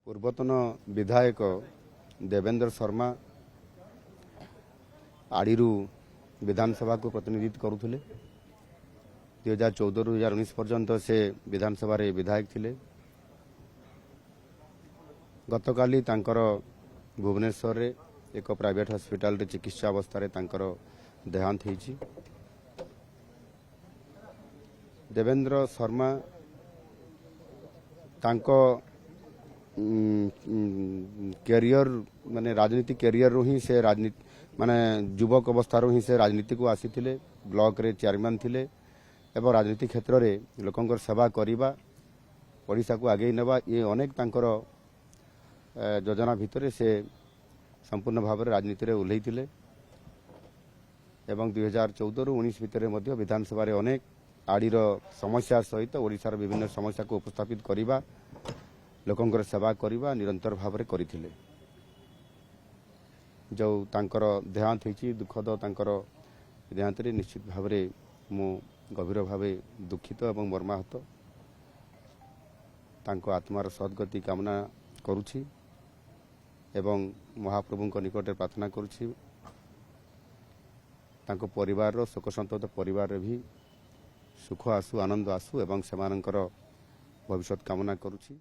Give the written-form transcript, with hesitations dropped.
पूर्वतन विधायक देवेंद्र शर्मा आड़ी विधानसभा को प्रतिनिधित्व करुले 2014-2019 पर्यंत से विधानसभा रे विधायक थिले। गतकाली तांकर भुवनेश्वर रे एक प्राइवेट हॉस्पिटल रे चिकित्सा अवस्था रे तांकर देहांत होईछि। देवेंद्र शर्मा तांको कैरियर माने राजनीतिक कैरियर रो ही से राजनीति माने युवक अवस्था रो ही से राजनीति को आसीथिले। ब्लॉक रे चेयरमैन थिले एवं राजनीतिक क्षेत्र रे लोकंकर सेवा करिबा ओडिशा को आगे नेबा ये अनेक तांकर योजना भितर से संपूर्ण भाव में राजनीति रे उल्लैथिले एवं 2014-19 भितर मध्य विधानसभा रे अनेक आड़ीर समस्या सहित ओडिशार विभिन्न समस्या को उपस्थापित करिबा लोकंकर सेवा करिबा निरंतर भाव में करथिले। जो तांकर देहांत होईछि दुखद तांकर देहांत रे निश्चित भाव में मु गभीर भाव दुखित एवं मर्माहत तांको आत्मार सद्गति कामना करुछि एवं महाप्रभु निकट प्रार्थना करुछि तांको परिवार शोक संतप्त परिवार रे भी सुख आसु आनंद आसु एवं सेमानंकर भविष्य कामना करुछि।